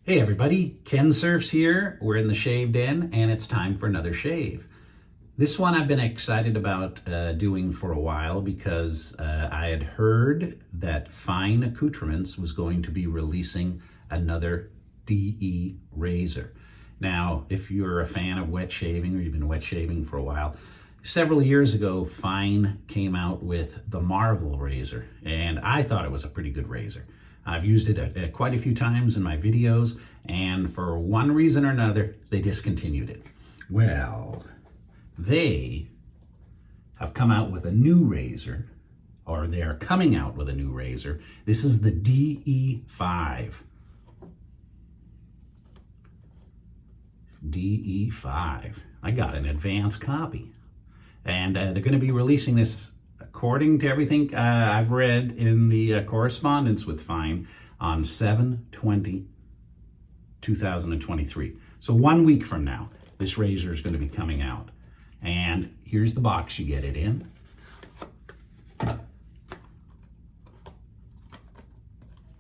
Hey everybody, Kensurfs here. We're in the shave den and it's time for another shave. This one I've been excited about doing for a while because I had heard that Fine Accoutrements was going to be releasing another DE razor. Now, if you're a fan of wet shaving or you've been wet shaving for a while, several years ago, Fine came out with the Marvel razor, and I thought it was a pretty good razor. I've used it quite a few times in my videos, and for one reason or another, they discontinued it. Well, they have come out with a new razor, or they are coming out with a new razor. This is the DE5. DE5. I got an advanced copy. And they're going to be releasing this, according to everything I've read in the correspondence with Fine, on 7/20/2023. So 1 week from now, this razor is going to be coming out. And here's the box you get it in.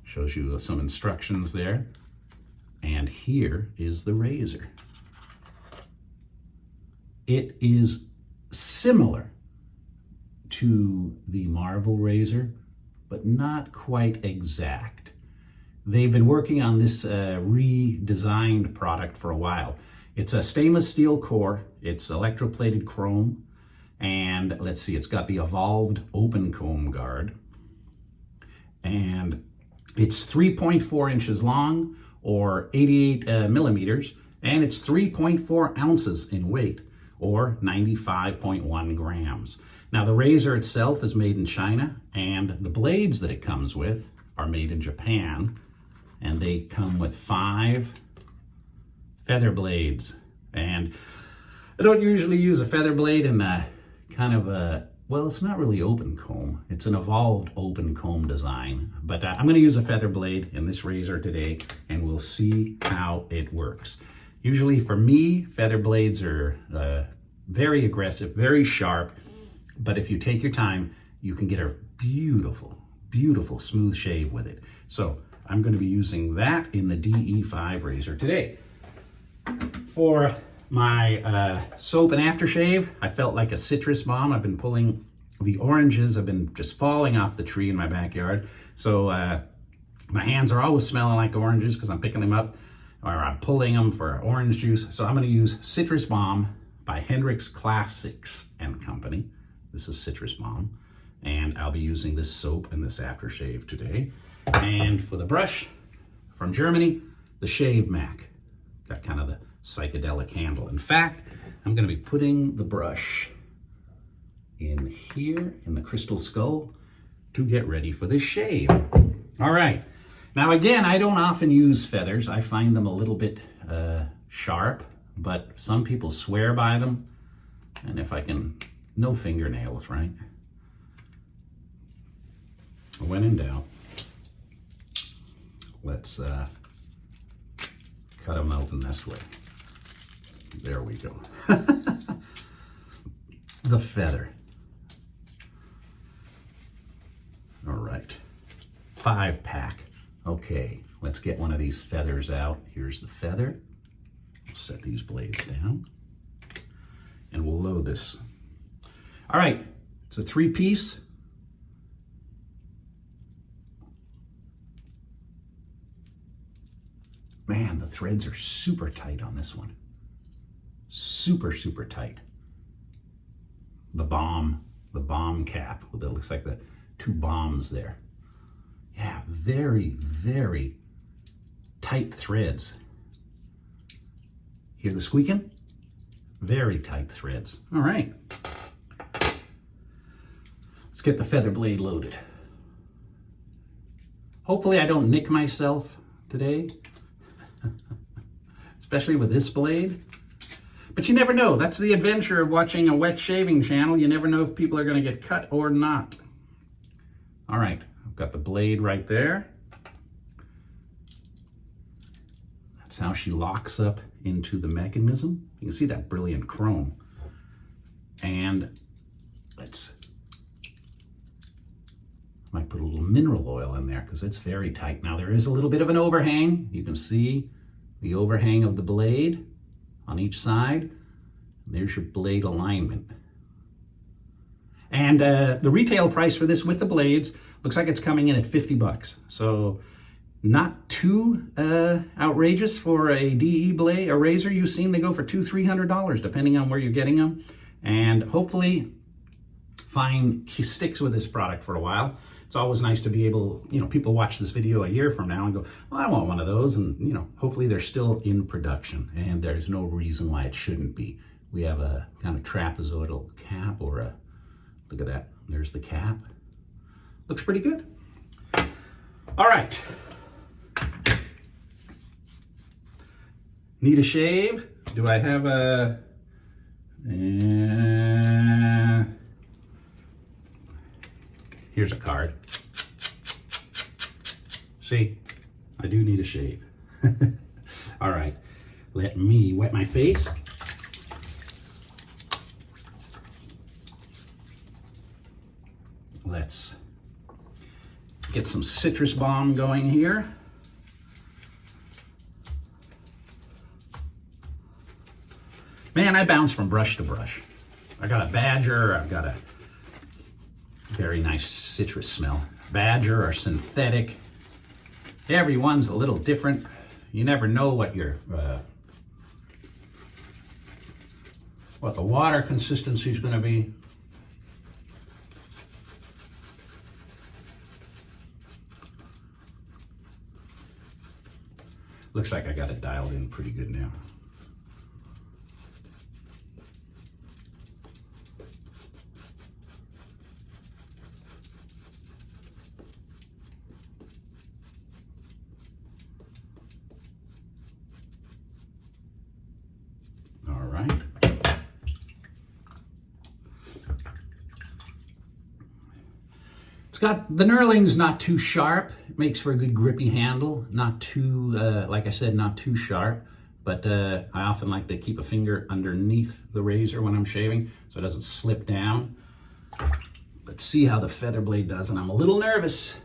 Shows you some instructions there. And here is the razor. It is similar to the Marvel razor, but not quite exact. They've been working on this redesigned product for a while. It's a stainless steel core, it's electroplated chrome, and let's see, it's got the evolved open comb guard, and it's 3.4 inches long, or 88 millimeters, and it's 3.4 ounces in weight, or 95.1 grams. Now, the razor itself is made in China, and the blades that it comes with are made in Japan, and they come with 5 feather blades. And I don't usually use a feather blade in a kind of a, well, it's not really open comb. It's an evolved open comb design, but I'm going to use a feather blade in this razor today, and we'll see how it works. Usually for me, feather blades are very aggressive, very sharp, but if you take your time, you can get a beautiful, beautiful smooth shave with it. So I'm going to be using that in the DE5 razor today. For my soap and aftershave, I felt like a citrus bomb. I've been pulling the oranges, have been just falling off the tree in my backyard. So my hands are always smelling like oranges because I'm picking them up, or I'm pulling them for orange juice. So I'm going to use Citrus Bomb by Hendrix Classics and Company. This is Citrus Bomb, and I'll be using this soap and this aftershave today. And for the brush, from Germany, the Shavemac. Got kind of the psychedelic handle. In fact, I'm going to be putting the brush in here in the crystal skull to get ready for this shave. All right. Now, again, I don't often use feathers. I find them a little bit sharp, but some people swear by them. And if I can, no fingernails, right? When in doubt, let's cut them open this way. There we go. The feather. All right, 5-pack. Okay, let's get one of these feathers out. Here's the feather. We'll set these blades down and we'll load this. All right, it's a 3-piece. Man, the threads are super tight on this one. Super, super tight. The bomb cap, it looks like the 2 bombs there. Yeah, very, very tight threads. Hear the squeaking? Very tight threads. All right. Let's get the feather blade loaded. Hopefully I don't nick myself today, especially with this blade. But you never know. That's the adventure of watching a wet shaving channel. You never know if people are going to get cut or not. All right, I've got the blade right there. That's how she locks up into the mechanism. You can see that brilliant chrome. And let's, might put a little mineral oil in there because it's very tight. Now there is a little bit of an overhang. You can see the overhang of the blade on each side. There's your blade alignment. And the retail price for this with the blades looks like it's coming in at 50 bucks. So not too outrageous for a DE blade, a razor. You've seen they go for $200-300 depending on where you're getting them. And hopefully Fine sticks with this product for a while. It's always nice to be able, you know, people watch this video a year from now and go, well, I want one of those. And, you know, hopefully they're still in production and there's no reason why it shouldn't be. We have a kind of trapezoidal cap or a, look at that, there's the cap. Looks pretty good. All right. Need a shave? Do I have a... here's a card. See, I do need a shave. All right, let me wet my face. Let's get some citrus balm going here. Man, I bounce from brush to brush. I got a Badger, I've got a very nice citrus smell. Badger or synthetic. Every one's a little different. You never know what your what the water consistency is going to be. Looks like I got it dialed in pretty good now. It's got, the knurling's not too sharp. It makes for a good grippy handle. Not too, like I said, not too sharp. But I often like to keep a finger underneath the razor when I'm shaving so it doesn't slip down. Let's see how the feather blade does, and I'm a little nervous.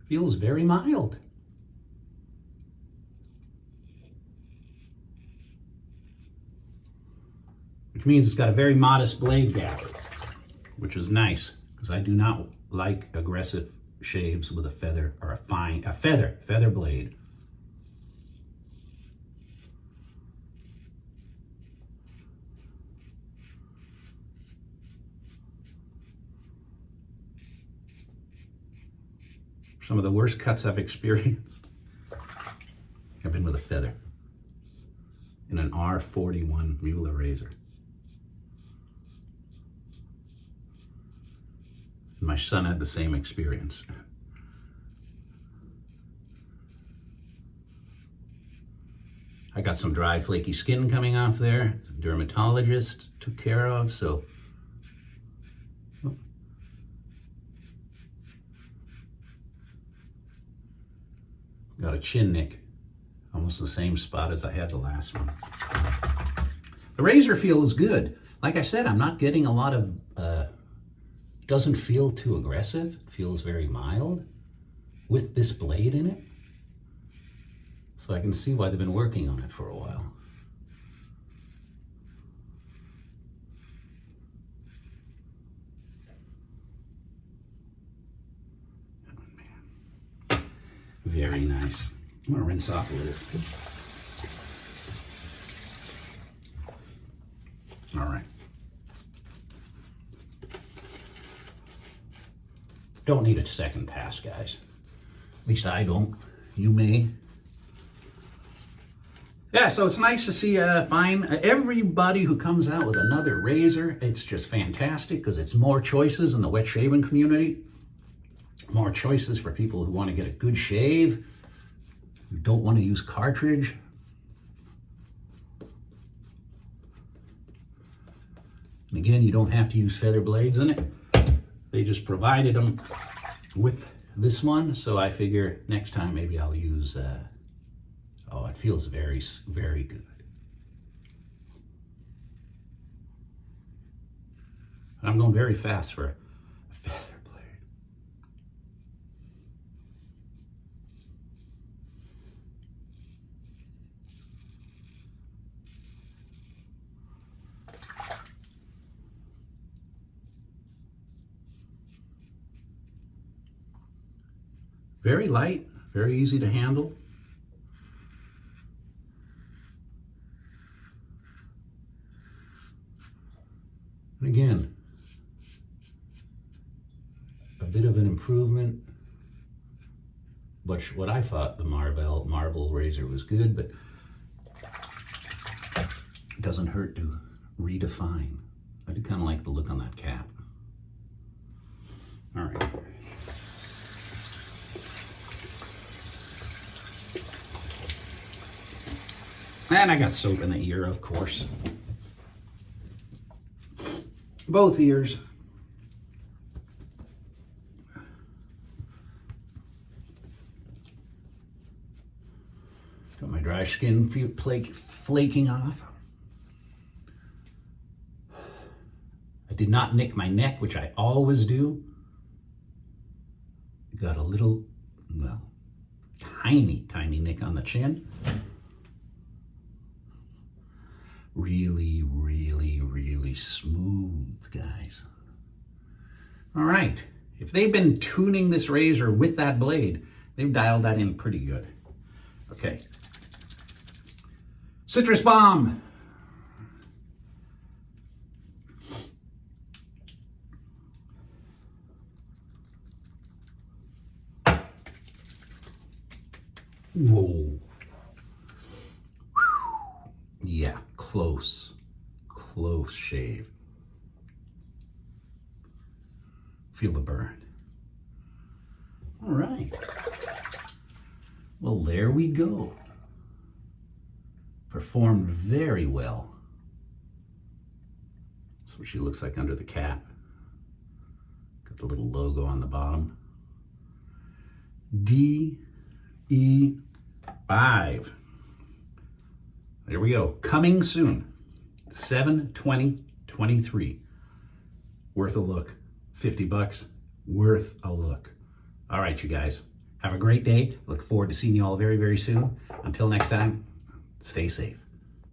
Feels very mild. Which means it's got a very modest blade gap, which is nice because I do not like aggressive shaves with a feather or a feather blade. Some of the worst cuts I've experienced have been with a feather in an R41 Mueller razor. My son had the same experience. I got some dry, flaky skin coming off there. The dermatologist took care of, so. Got a chin nick, almost the same spot as I had the last one. The razor feels good. Like I said, I'm not getting a lot of, doesn't feel too aggressive. It feels very mild with this blade in it. So I can see why they've been working on it for a while. Oh, man. Very nice. I'm gonna rinse off a little. All right. Don't need a second pass, guys. At least I don't. You may. Yeah, so it's nice to see Fine. Everybody who comes out with another razor, it's just fantastic because it's more choices in the wet shaving community. More choices for people who want to get a good shave, who don't want to use cartridge. And again, you don't have to use feather blades in it. They just provided them with this one, so I figure next time maybe I'll use, oh, it feels very, very good. And I'm going very fast for Very light, very easy to handle. And again, a bit of an improvement. But what I thought the marble razor was good, but it doesn't hurt to redefine. I do kind of like the look on that cap. All right. And I got soap in the ear, of course. Both ears. Got my dry skin flaking off. I did not nick my neck, which I always do. Got a little, well, tiny nick on the chin. Really, really, really smooth, guys. All right. If they've been tuning this razor with that blade, they've dialed that in pretty good. Okay. Citrus Bomb. Whoa. Yeah, close shave. Feel the burn. All right. Well, there we go. Performed very well. That's what she looks like under the cap. Got the little logo on the bottom. DE5. There we go. Coming soon. 7/20/23. Worth a look. $50. Worth a look. All right, you guys. Have a great day. Look forward to seeing you all very, very soon. Until next time, stay safe.